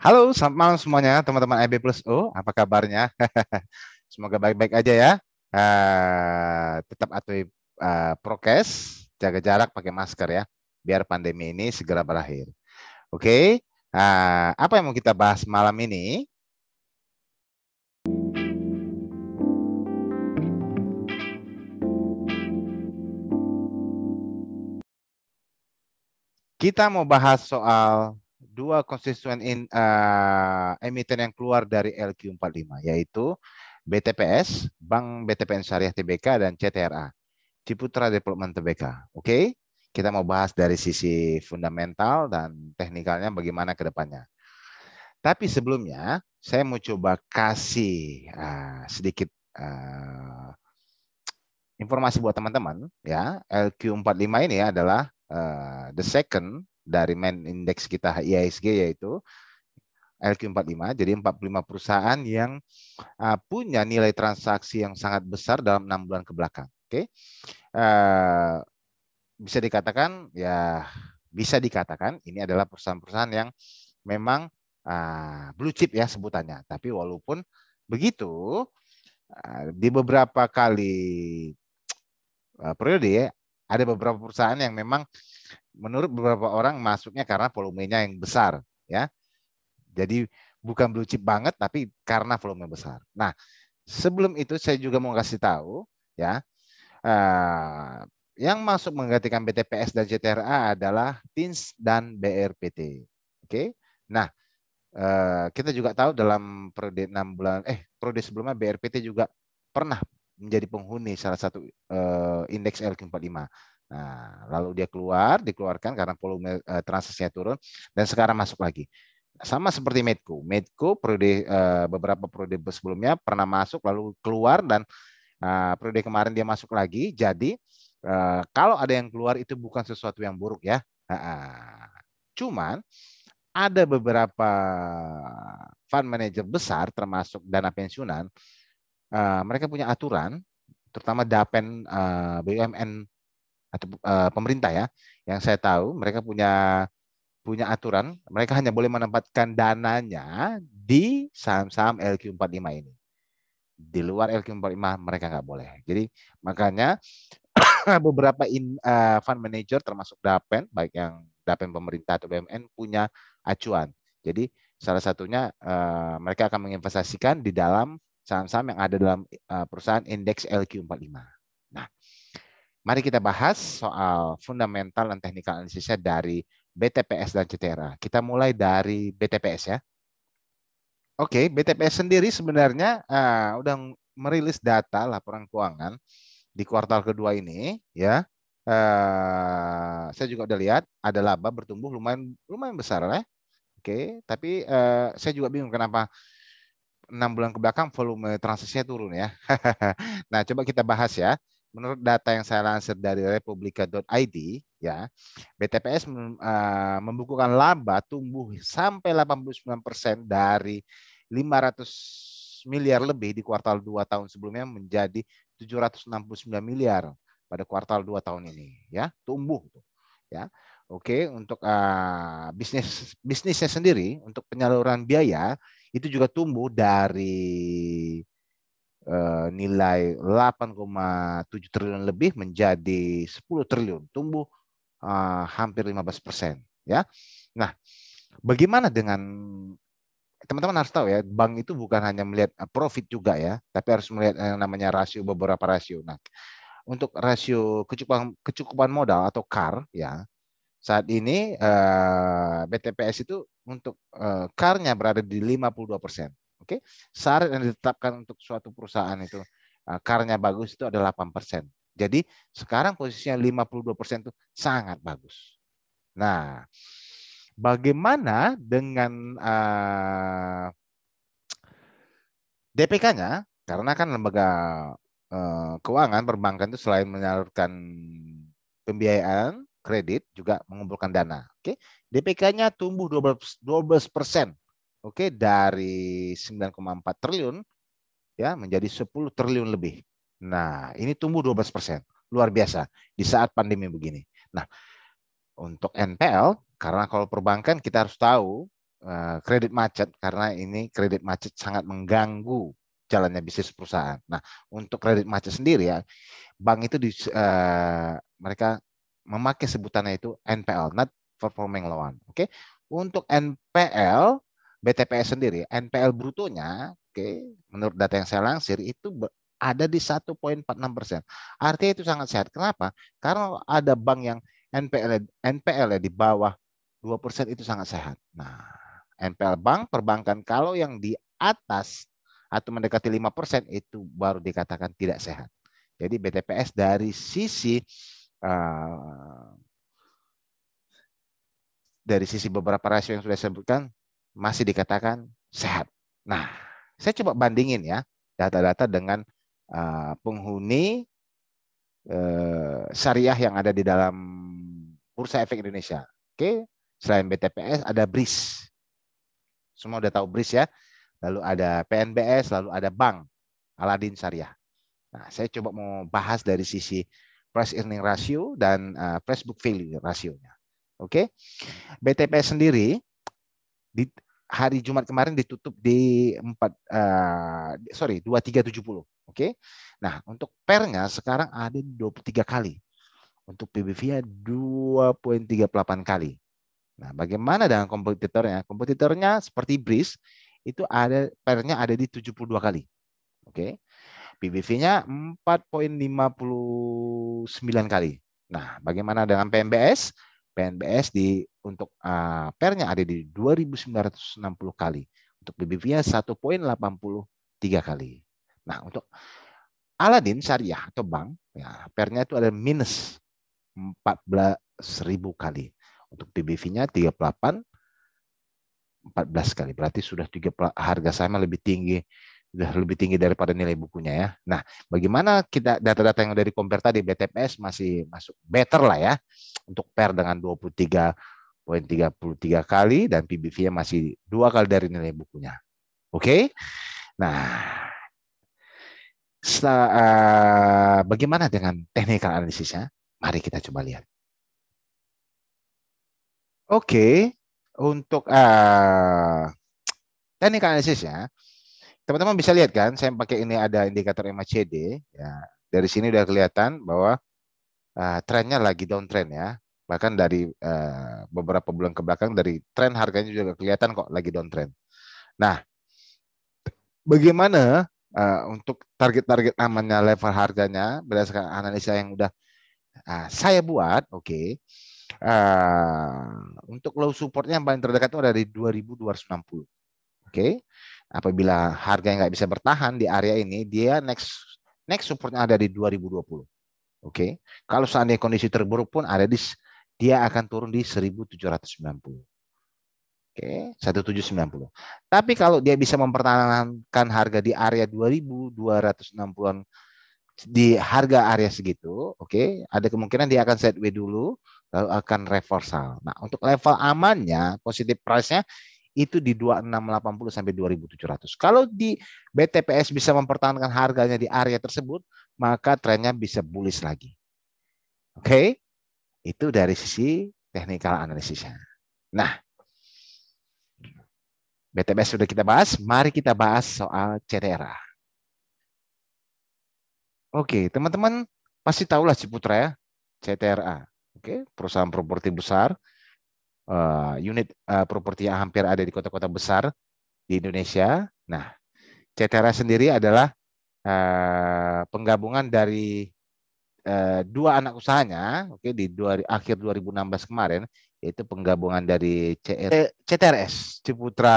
Halo, selamat malam semuanya, teman-teman IB Plus O. Apa kabarnya? Semoga baik-baik aja ya. Tetap atuhi prokes, jaga jarak, pakai masker ya, biar pandemi ini segera berakhir. Oke, apa yang mau kita bahas malam ini? Kita mau bahas soal dua konstituen emiten yang keluar dari LQ45, yaitu BTPS, Bank BTPN Syariah Tbk, dan CTRA, Ciputra Development Tbk. Oke, kita mau bahas dari sisi fundamental dan teknikalnya bagaimana ke depannya. Tapi sebelumnya, saya mau coba kasih sedikit informasi buat teman-teman ya. LQ45 ini adalah the second dari main index kita IISG, yaitu LQ45. Jadi 45 perusahaan yang punya nilai transaksi yang sangat besar dalam 6 bulan ke belakang. Oke. Bisa dikatakan ya, bisa dikatakan ini adalah perusahaan-perusahaan yang memang blue chip ya sebutannya. Tapi walaupun begitu, di beberapa kali periode ya, ada beberapa perusahaan yang memang menurut beberapa orang masuknya karena volumenya yang besar ya. Jadi bukan blue chip banget, tapi karena volume besar. Nah, sebelum itu saya juga mau kasih tahu ya, yang masuk menggantikan BTPS dan CTRA adalah TINS dan BRPT. Oke. Nah, kita juga tahu dalam periode 6 bulan periode sebelumnya BRPT juga pernah menjadi penghuni salah satu indeks LQ45. Nah, lalu dia dikeluarkan karena volume transaksinya turun, dan sekarang masuk lagi. Sama seperti Medco. Medco periode beberapa periode sebelumnya pernah masuk lalu keluar, dan periode kemarin dia masuk lagi. Jadi kalau ada yang keluar itu bukan sesuatu yang buruk ya. Cuman ada beberapa fund manager besar termasuk dana pensiunan, mereka punya aturan, terutama Dapen BUMN atau pemerintah ya. Yang saya tahu mereka punya aturan, mereka hanya boleh menempatkan dananya di saham-saham LQ45 ini. Di luar LQ45 mereka nggak boleh. Jadi makanya beberapa fund manager termasuk Dapen, baik yang Dapen pemerintah atau BUMN, punya acuan. Jadi salah satunya mereka akan menginvestasikan di dalam saham-saham yang ada dalam perusahaan indeks LQ45. Nah, mari kita bahas soal fundamental dan teknikal analisisnya dari BTPS dan CTRA. Kita mulai dari BTPS ya. Oke, BTPS sendiri sebenarnya udah merilis data laporan keuangan di kuartal kedua ini ya. Saya juga udah lihat ada laba bertumbuh lumayan besar ya. Oke, tapi saya juga bingung kenapa 6 bulan ke belakang volume transaksinya turun ya. Nah, coba kita bahas ya. Menurut data yang saya lansir dari republika.id ya, BTPS membukukan laba tumbuh sampai 89% dari 500 miliar lebih di kuartal 2 tahun sebelumnya menjadi 769 miliar pada kuartal 2 tahun ini ya, tumbuh tuh ya. Oke, untuk bisnisnya sendiri untuk penyaluran biaya itu juga tumbuh dari nilai 8,7 triliun lebih menjadi 10 triliun, tumbuh hampir 15% ya. Nah, bagaimana dengan teman-teman harus tahu ya, bank itu bukan hanya melihat profit juga ya, tapi harus melihat yang namanya rasio, beberapa rasio. Nah, untuk rasio kecukupan modal atau CAR ya, saat ini BTPS itu untuk CAR-nya berada di 52%. Oke, syarat yang ditetapkan untuk suatu perusahaan itu CAR-nya bagus itu adalah 8%. Jadi sekarang posisinya 52% itu sangat bagus. Nah, bagaimana dengan DPK-nya? Karena kan lembaga keuangan perbankan itu selain menyalurkan pembiayaan kredit juga mengumpulkan dana. Oke, DPK-nya tumbuh 12%. Oke, dari 9,4 triliun ya menjadi 10 triliun lebih. Nah, ini tumbuh 12%. Luar biasa di saat pandemi begini. Nah, untuk NPL, karena kalau perbankan kita harus tahu kredit macet karena ini kredit macet sangat mengganggu jalannya bisnis perusahaan. Nah, untuk kredit macet sendiri ya, bank itu mereka memakai sebutannya itu NPL, not performing loan. Oke. Untuk NPL BTPS sendiri, NPL brutonya, menurut data yang saya lansir itu ada di 1,46%. Artinya itu sangat sehat. Kenapa? Karena ada bank yang NPL di bawah 2% itu sangat sehat. Nah, NPL bank perbankan kalau yang di atas atau mendekati 5% itu baru dikatakan tidak sehat. Jadi BTPS dari sisi beberapa rasio yang sudah saya sebutkan masih dikatakan sehat. Nah, saya coba bandingin ya data-data dengan penghuni syariah yang ada di dalam Bursa Efek Indonesia. Oke, selain BTPS ada BRIS. Semua udah tahu BRIS ya. Lalu ada PNBS, lalu ada Bank Aladin Syariah. Nah, saya coba mau bahas dari sisi price earning ratio dan price book value rasionya. Oke. BTPS sendiri di hari Jumat kemarin ditutup di 2370. Oke. Nah, untuk pernya sekarang ada 23 kali. Untuk PBV-nya 2,38 kali. Nah, bagaimana dengan kompetitornya? Kompetitornya seperti BRIS itu ada pernya ada di 72 kali. Oke. PBV-nya 4,59 kali. Nah, bagaimana dengan PNBS? PNBS untuk pernya ada di 2.960 kali. Untuk PBV-nya 1,83 kali. Nah, untuk Aladin Syariah atau bank, ya, pernya itu ada minus 14.000 kali. Untuk PBV-nya 38, 14 kali. Berarti sudah harga saham lebih tinggi, sudah lebih tinggi daripada nilai bukunya ya. Nah, bagaimana kita data-data yang dari compare tadi BTPS masih masuk better lah ya untuk PER dengan 23,33 kali dan PBV-nya masih 2 kali dari nilai bukunya. Oke. Nah, bagaimana dengan technical analisisnya? Mari kita coba lihat. Oke, untuk technical analisisnya teman-teman bisa lihat kan, saya pakai ini ada indikator MACD. Ya, dari sini udah kelihatan bahwa trennya lagi downtrend ya. Bahkan dari beberapa bulan ke belakang dari tren harganya juga kelihatan kok lagi downtrend. Nah, bagaimana untuk target-target amannya level harganya berdasarkan analisa yang udah saya buat, oke. Untuk low supportnya yang paling terdekat itu ada di 2.260. Oke. Apabila harga yang nggak bisa bertahan di area ini, dia next supportnya ada di 2020. Oke. Kalau seandainya kondisi terburuk pun dia akan turun di 1790. Oke, 1790. Tapi kalau dia bisa mempertahankan harga di area 2260-an di harga area segitu, oke, ada kemungkinan dia akan sideways dulu lalu akan reversal. Nah, untuk level amannya, positif price-nya itu di 2680 sampai 2700. Kalau di BTPS bisa mempertahankan harganya di area tersebut, maka trennya bisa bullish lagi. Oke. Itu dari sisi technical analisisnya. Nah, BTPS sudah kita bahas, mari kita bahas soal CTRA. Oke, teman-teman pasti tahulah Ciputra ya, CTRA. Oke, perusahaan properti besar, unit properti yang hampir ada di kota-kota besar di Indonesia. Nah, CTRA sendiri adalah penggabungan dari dua anak usahanya, oke, di akhir 2016 kemarin, yaitu penggabungan dari CTRS, Ciputra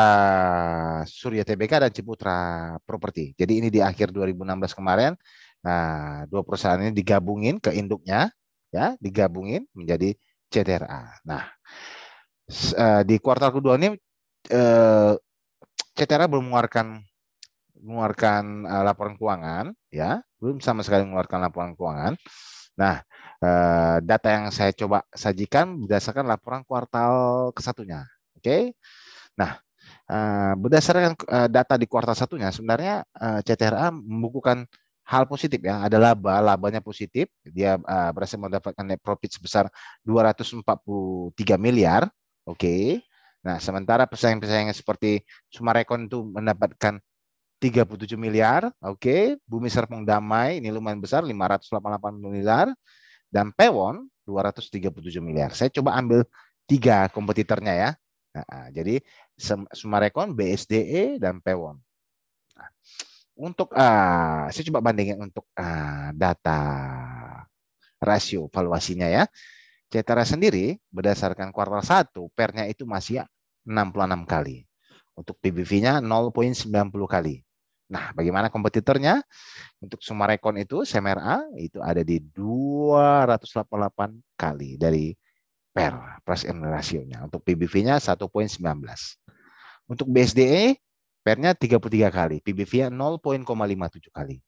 Surya Tbk dan Ciputra Properti. Jadi ini di akhir 2016 kemarin, nah, dua perusahaan ini digabungin ke induknya, ya, digabungin menjadi CTRA. Nah, di kuartal kedua ini CTRA belum mengeluarkan laporan keuangan, ya, belum sama sekali mengeluarkan laporan keuangan. Nah, data yang saya coba sajikan berdasarkan laporan kuartal ke-1-nya. Oke. Nah, berdasarkan data di kuartal 1-nya sebenarnya CTRA membukukan hal positif ya. Ada labanya positif. Dia berhasil mendapatkan net profit sebesar 243 miliar. Oke. Nah, sementara pesaing-pesaing seperti Sumarekon itu mendapatkan 37 miliar, oke. Bumi Serpong Damai ini lumayan besar, 588 miliar, dan Pewon 237 miliar. Saya coba ambil 3 kompetitornya ya. Nah, jadi Sumarekon, BSDE, dan Pewon. Nah, untuk saya coba bandingin untuk data rasio valuasinya ya. Cetera sendiri berdasarkan kuartal 1 pernya itu masih 66 kali. Untuk PBV-nya 0,90 kali. Nah, bagaimana kompetitornya? Untuk Sumarekon itu SMRA itu ada di 288 kali dari price earning ratio-nya. Untuk PBV-nya 1,19. Untuk BSDE pernya 33 kali, PBV-nya 0,57 kali.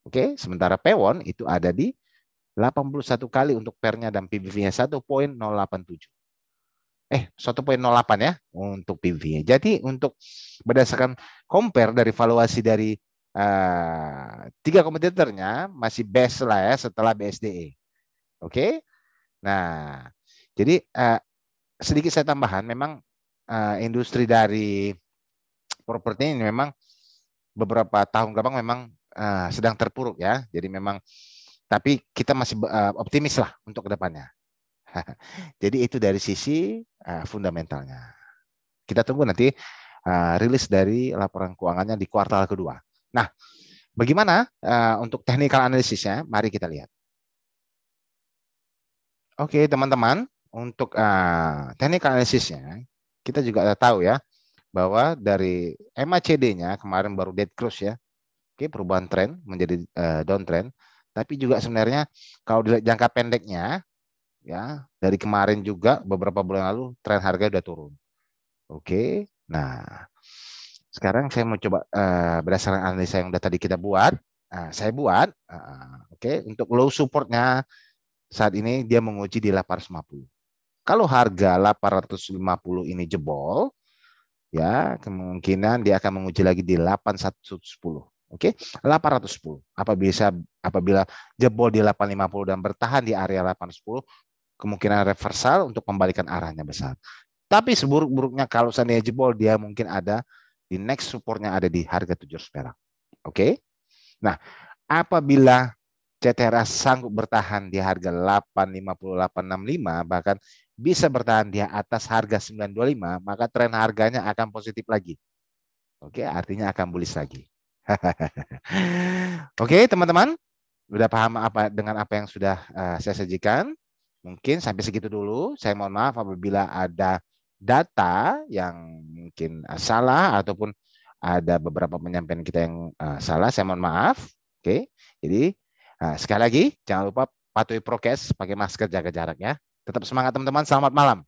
Oke, sementara Pewon itu ada di 81 kali untuk pernya dan PBV-nya 1,087. 1,08 ya untuk PBV-nya. Jadi untuk berdasarkan compare dari valuasi dari 3 kompetitornya masih best lah ya setelah BSDE. Oke. Nah, jadi sedikit saya tambahan, memang industri dari properti ini memang beberapa tahun belakang memang sedang terpuruk ya. Jadi memang, tapi kita masih optimis lah untuk kedepannya. Jadi itu dari sisi fundamentalnya. Kita tunggu nanti rilis dari laporan keuangannya di kuartal kedua. Nah, bagaimana untuk technical analisisnya? Mari kita lihat. Oke, teman-teman, untuk technical analisisnya, kita juga tahu ya, bahwa dari MACD-nya kemarin baru dead cross ya. Oke, perubahan tren menjadi downtrend. Tapi juga sebenarnya kalau dilihat jangka pendeknya, ya dari kemarin juga beberapa bulan lalu tren harga udah turun. Oke, nah sekarang saya mau coba berdasarkan analisa yang udah tadi kita buat, saya buat, oke, untuk low supportnya saat ini dia menguji di 850. Kalau harga 850 ini jebol, ya kemungkinan dia akan menguji lagi di 8110. Oke, 810. Apabila jebol di 850 dan bertahan di area 810, kemungkinan reversal untuk membalikan arahnya besar. Tapi seburuk-buruknya kalau seandainya jebol, dia mungkin ada di next supportnya ada di harga 700 perak. Oke. Nah, apabila CTRA sanggup bertahan di harga 850, 865, bahkan bisa bertahan di atas harga 925, maka tren harganya akan positif lagi. Oke, artinya akan bullish lagi. Oke, teman-teman, udah paham dengan apa yang sudah saya sajikan? Mungkin sampai segitu dulu. Saya mohon maaf apabila ada data yang mungkin salah ataupun ada beberapa penyampaian kita yang salah. Saya mohon maaf. Oke, jadi sekali lagi jangan lupa patuhi prokes, pakai masker, jaga jarak ya. Tetap semangat teman-teman. Selamat malam.